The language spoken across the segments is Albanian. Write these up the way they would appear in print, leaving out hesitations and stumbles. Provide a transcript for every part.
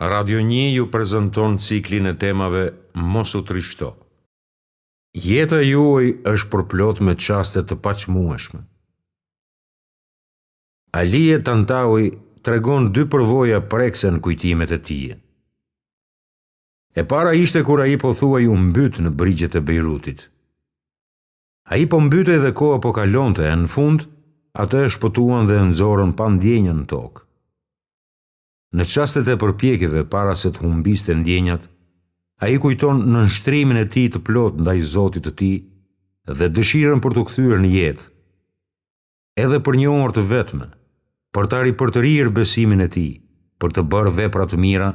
Radio 1 ju prezanton ciklin e temave Mos u trishto. Jeta juaj është përplot me çaste të paqmueshme. Alie Tantawi tregon dy përvoja prekse në kujtimet e tij. E para ishte kur ai po thuaj u mbyt në brigjet e Beirutit. Ai po mbytej dhe koha po kalonte, e në fund atë e shpëtuan dhe nxorën pa ndjenjë në tokë. Në çastet e përpjekjeve para se të humbiste ndjenjat, ai kujton nënshtrimin e tij të plot ndaj Zotit të tij dhe dëshirën për të kthyer në jetë. Edhe për një orë të vetme, për ta ripërtërir besimin e tij, për të bërë vepra të mira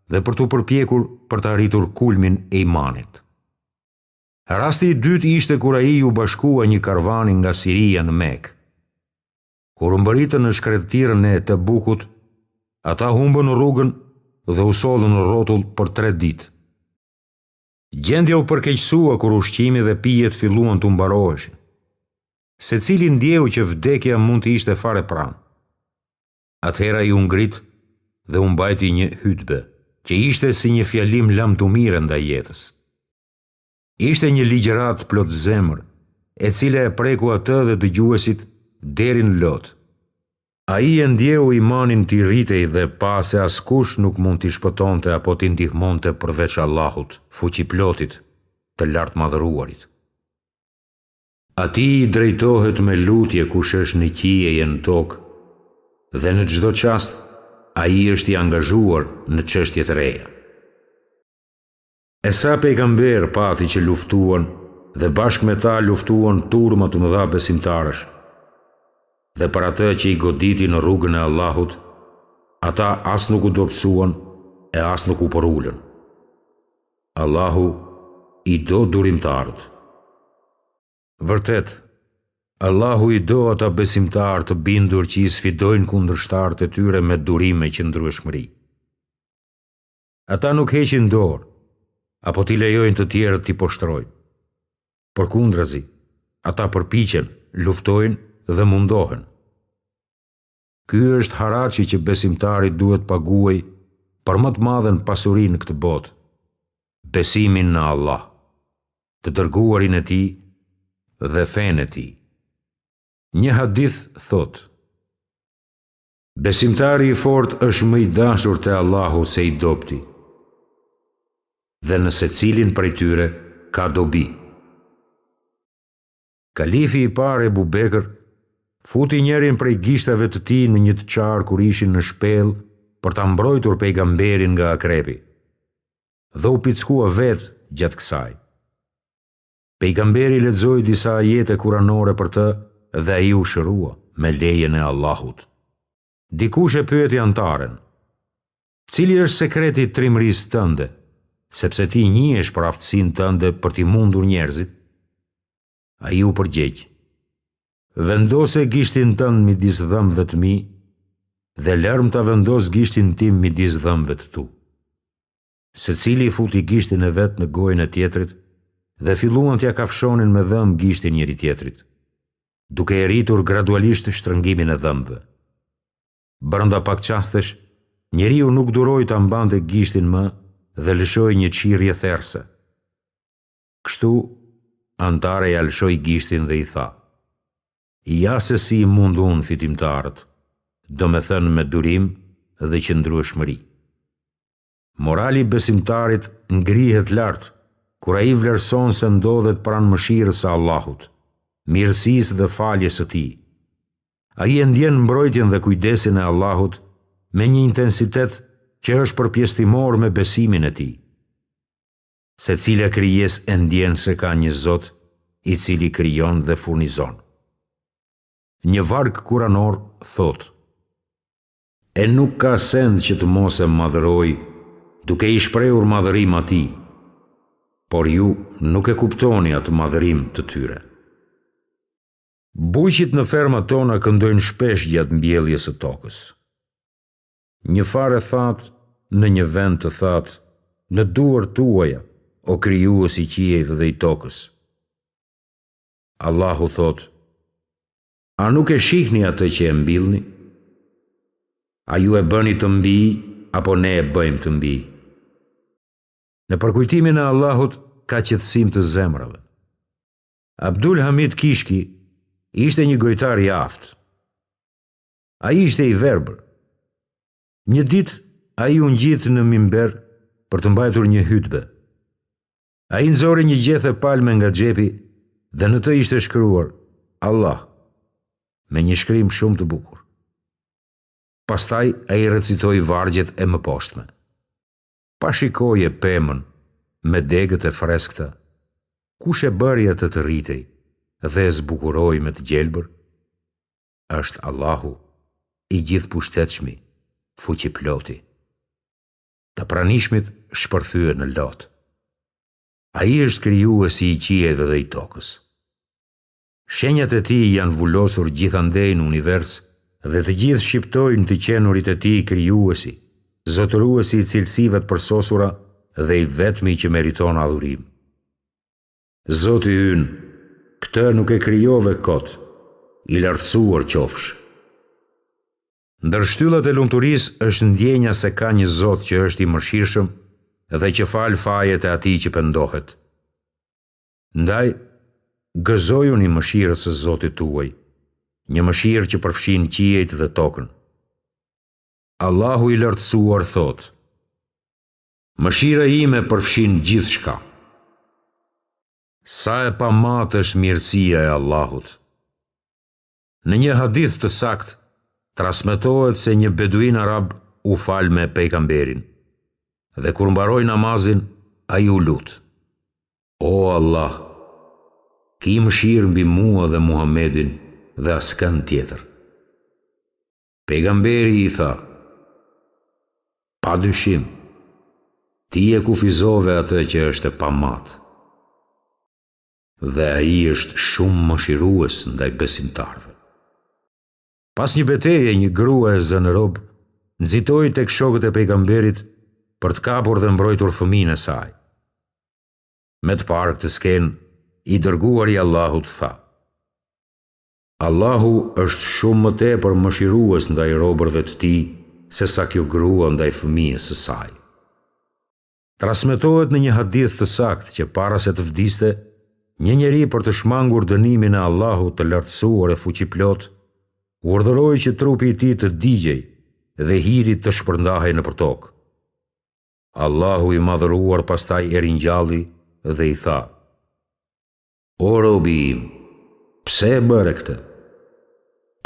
dhe për të përpjekur për të arritur kulmin e imanit. Rasti i dytë ishte kur ai u bashkua një karvani nga Siria në Mekë. Kur u mbërritën në shkretirën e Tebukut, ata humbën rrugën dhe u sollën në rrotull për 3 ditë. Gjendja u përkeqësua kur ushqimi dhe pijet filluan të mbaroheshin. Secili ndjeu që vdekja mund të ishte fare pranë. Atëhera i u ngrit dhe u mbajti një hutbe, që ishte si një fjalim lamtumire ndaj jetës. Ishte një ligjërat plot zemër, e cila e preku atë dhe dëgjuesit deri në lot. Ai e ndjeu imanin t'i rritej dhe pa se askush nuk mund t'i shpëtonte apo t'i ndihmonte përveç Allahut, fuqiplotit, të lartmadhëruarit. Atij i drejtohet me lutje kush është në qiejje në tokë, dhe në çdo çast ai është i angazhuar në çështje të reja. E sa pejgamber pati që luftuan dhe bashkë me ta luftuan turma të mëdha besimtarësh, dhe për atë që i goditi në rrugën e Allahut, ata as nuk u dobësuan e as nuk u porulën. Allahu i do durimtarët. Vërtet, Allahu i do ata besimtarë të bindur që i sfidojnë kundërshtarët e tyre me durim e qëndrueshmëri. Ata nuk heqin dorë, apo t'i lejojnë të tjerët t'i poshtrojnë. Përkundrazi, ata përpiqen, luftojnë dhe mundohen. Ky është haraçi që besimtari duhet paguaj për më të madhen pasuri në këtë botë, besimin në Allah, të dërguarin e tij dhe fenë e tij. Një hadith thot: besimtari i fortë është më i dashur te Allahu se i dobti, dhe në secilin prej tyre ka dobi. Kalifi i parë Ebu Bekër futi njërin prej gishtave të tij në një të qarë kur ishin në shpellë për ta mbrojtur pejgamberin nga akrepi, dhe u pickua vetë gjatë kësaj. Pejgamberi lexoi disa ajete kuranore për të dhe ai u shërua me lejen e Allahut. Dikush e pyeti antaren: cili është sekreti i trimërisë tënde, sepse ti njihesh për aftësinë tënde për t'i mundur njerëzit? Ai u përgjegj: vendose gishtin tënd midis dhëmbëve të mi, dhe lërm ta vendos gishtin tim midis dhëmbëve të tu. Secili futi gishtin e vet në gojën e tjetrit dhe filluan t'ja kafshonin me dhëmbë gishtin njëri tjetrit, duke e rritur gradualisht shtrëngimin e dhëmbëve. Brenda pak qastesh, njeriu nuk duroi ta mbante gishtin më dhe lëshoi një çirrje therrse. Kështu antare ja lëshoi gishtin dhe i tha: ja se si mund unë fitimtarët, do me thënë me durim dhe qëndrueshmëri. Morali besimtarit ngrihet lart kur ai vlerëson se ndodhet pranë mëshirës së Allahut, mirësisë dhe faljes së tij. Ai e ndjen mbrojtjen dhe kujdesin e Allahut me një intensitet që është përpjesëtimor me besimin e tij. Secila krijesë e ndjen se ka një Zot i cili krijon dhe furnizon. Një varg kuranor thot: e nuk ka send që të mos e madhëroj, duke i shprehur madhërim atij, por ju nuk e kuptoni atë madhërim të tyre. Bujqit në fermat tona këndojnë shpesh gjatë mbjelljes së tokës. Një fare that në një vend të that, në duar tuaja, o krijues i qiejve dhe i tokës. Allahu thot: a nuk e shihni atë që e mbillni? A ju e bëni të mbi apo ne e bëjmë të mbi. Në përkujtimin e Allahut ka qetësim të zemrave. Abdul Hamid Kishki ishte një gojtar i aftë. Ai ishte i verbër. Një ditë ai u ngjit në mimber për të mbajtur një hutbë. Ai nxori një gjethe palme nga xhepi dhe në të ishte shkruar Allah me një shkrim shumë të bukur. Pastaj ai recitoi vargjet e mëposhtme. Pa shikoje pemën me degët e freskëta, kush e bëri atë të rritej dhe e zbukuroi me të gjelbër? Është Allahu i gjithë pushtetshmi, fuqiploti. Të pranishmit shpërthyer në lot. Ai është krijuesi i qiejve dhe i tokës. Shenjat e tij janë vulosur gjithandej në univers dhe të gjithë shqiptojnë të qenurit e tij krijuesi, zotëruesi i cilësive të përsosura dhe i vetmi që meriton adhurim. Zoti ynë, këtë nuk e krijove kot, i lartësuar qofsh. Ndër shtyllat e lumturisë është ndjenja se ka një Zot që është i mëshirshëm dhe që fal fajet e atij që pendohet. Ndaj, gëzojuni mëshirës së Zotit tuaj, një mëshirë që përfshin qiejt dhe tokën. Allahu i lartësuar thot: Mëshira ime përfshin gjithçka. Sa e pamatë është mirësia e Allahut. Në një hadith të saktë transmetohet se një beduin arab u fal me pejgamberin dhe kur mbaroi namazin, ai u lut: O Allah, ki mëshirë mbi mua dhe Muhamedin dhe askën tjetër. Pejgamberi i tha: Pa dyshim, ti e kufizove atë që është e pamatë. Dhe ai është shumë mëshirues ndaj besimtarëve. Pas një betejë, një grua e zënë rob nxitoi tek shokët e pejgamberit për të kapur dhe mbrojtur fëmijën e saj. Me të parë këtë skenë, i dërguari i Allahut tha: Allahu është shumë më tepër mëshirues ndaj robërve të tij se sa kjo grua ndaj fëmijës së saj. Transmetohet në një hadith të saktë që para se të vdiste, një njeri për të shmangur dënimin e Allahut të lartësuar e fuqiplot, urdhëroi që trupi i tij të digjej dhe hirit të shpërndahej nëpër tokë. Allahu i madhëruar pastaj e ringjalli dhe i tha: O robi im, pse e bëre këtë?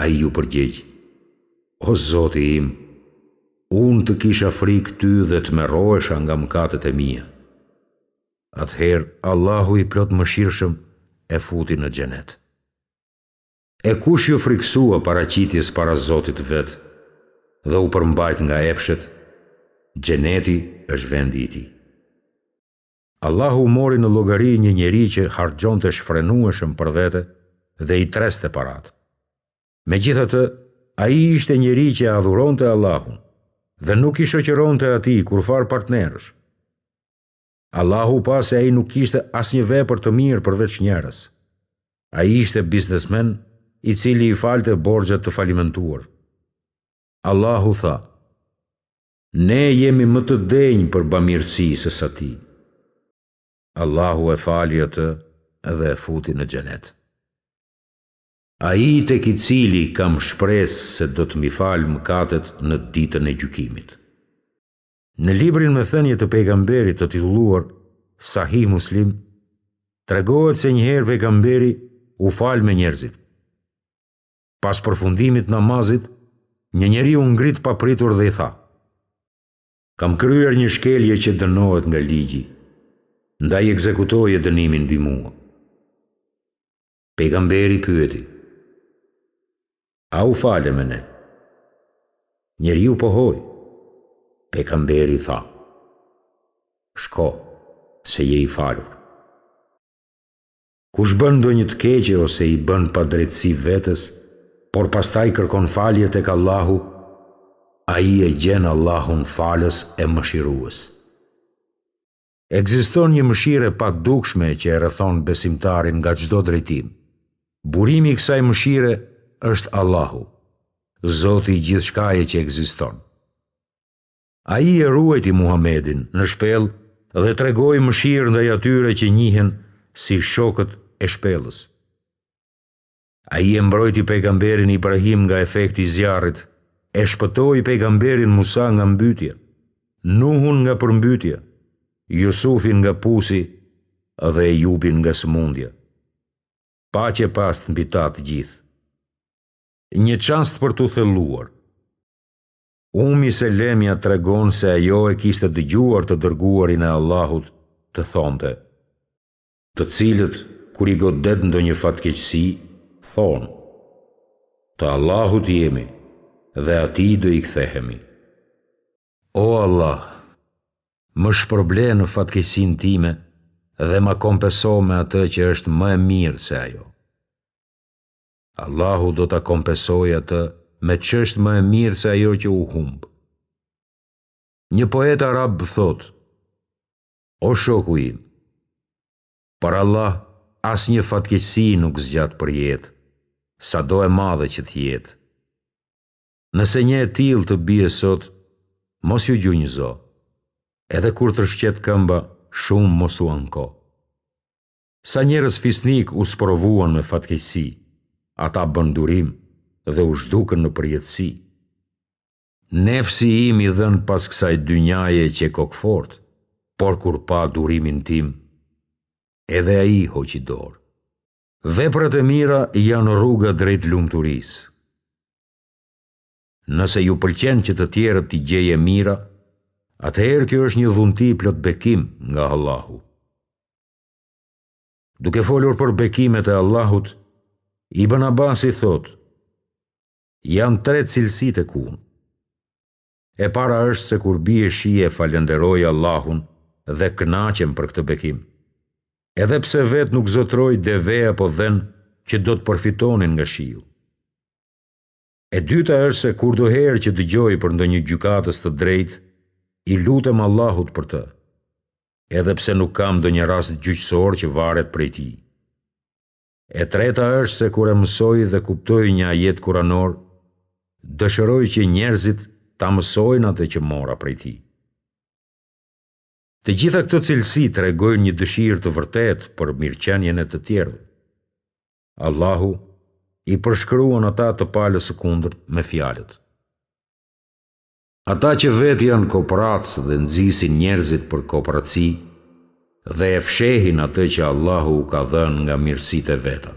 Ai ju përgjigj: O Zoti im, unë të kisha frikë ty dhe të merrohesha nga mëkatet e mia. Atëherë Allahu i plot mëshirshëm e futi në xhenet. E kush ju friksua paraqitjes para Zotit vet dhe u përmbajt nga epshet, xheneti është vendi i tij. Allahu mori në llogari një njeri që harxhonte shfrenueshëm për vete dhe i treste paratë. Megjithatë, ai ishte njeri që adhuronte Allahun dhe nuk i shoqëronte atij kurfar partnerësh. Allahu pa se ai nuk kishte asnjë vepër të mirë përveç njerës. Ai ishte biznesmen i cili i falte borxhet të falimentuar. Allahu tha: Ne jemi më të denjë për bamirësi se sa ti. Allahu e fali atë dhe e futi në xhenet. Ai tek i cili kam shpresë se do të mi falë mëkatet në ditën e gjykimit. Në librin me thënie të pejgamberit të titulluar Sahih Muslim, tregohet se njëherë pejgamberi u fal me njerëzit. Pas përfundimit namazit, një njeri u ngrit papritur dhe i tha: Kam kryer një shkelje që dënohet nga ligji, ndaj ekzekutoje dënimin mbi mua. Pejgamberi pyeti: A u fale me ne? Njeriu pohoi. Pejgamberi tha: Shko, se je i falur. Kush bën ndonjë të keqe ose i bën pa drejtësi vetes, por pastaj kërkon falje tek Allahu, ai e gjen Allahun falës e mëshirues. Ekziston një mëshirë pa dukshme që e rrethon besimtarin nga çdo drejtim. Burimi i kësaj mëshire është Allahu, Zoti i gjithçkaje që ekziston. Ai e ruajti Muhamedin në shpellë dhe tregoi mëshirë ndaj atyre që njihen si shokët e shpellës. Ai e mbrojti pejgamberin Ibrahim nga efekti i zjarrit, e shpëtoi pejgamberin Musa nga mbytja, Nuhun nga përmbytja, Jusufin nga pusi dhe Ejubin nga sëmundja. Paqe past mbi ta të gjithë. Një çast për t'u thelluar. Umi Selemja tregon se ajo e kishte dëgjuar të dërguarin e Allahut të thonte, të cilët kur i godet ndonjë fatkeqësi, thonë: të Allahut jemi dhe atij do i kthehemi. O Allah, më shpërblen në fatkeqësinë time dhe ma kompenso me atë që është më e mirë se ajo. Allahu do ta kompensojë atë me ç'është më e mirë se ajo që u humb. Një poet arab thot: o shoku im, për Allah asnjë fatkeqësi nuk zgjat për jetë, sado e madhe që t'jetë. Nëse një e tillë të bie sot, mos ju gjunjëzo, edhe kur të shqet këmba, shumë mos u anko. Sa njerëz fisnik u sprovuan me fatkeqësi, ata bën durim dhe u zhdukën në përjetësi. Nefsi im i dhën pas kësaj dynjaje që e kokfort, por kur pa durimin tim, edhe ai hoqi dorë. Veprat e mira janë rruga drejt lumturisë. Nëse ju pëlqen që të tjerët t'i gjeje mira, atëherë kjo është një dhunti plot bekim nga Allahu. Duke folur për bekimet e Allahut, Ibn Abasi thot: janë 3 cilësitë e kun. E para është se kur bie shije falenderoj Allahun dhe kënaqem për këtë bekim, edhe pse vetë nuk zotroj deve apo dhen që do të përfitonin nga shiu. E dyta është se kur do herë që dëgjoj për ndonjë gjykatës të drejtë, i lutem Allahut për të, edhe pse nuk kam ndonjë rast gjyqësor që varet prej tij. E treta është se kur e mësoj dhe kuptoj një ajet kuranor, dëshiroj që njerëzit ta mësojnë atë që mora prej tij. Të gjitha këto cilësi tregojnë një dëshirë të vërtetë për mirëqenien e të tjerëve. Allahu i përshkruan ata të palës së kundërt me fjalët: ata që vetë janë kooperacë dhe nxisin njerëzit për kooperaci dhe e fshehin atë që Allahu u ka dhënë nga mirësitë e veta.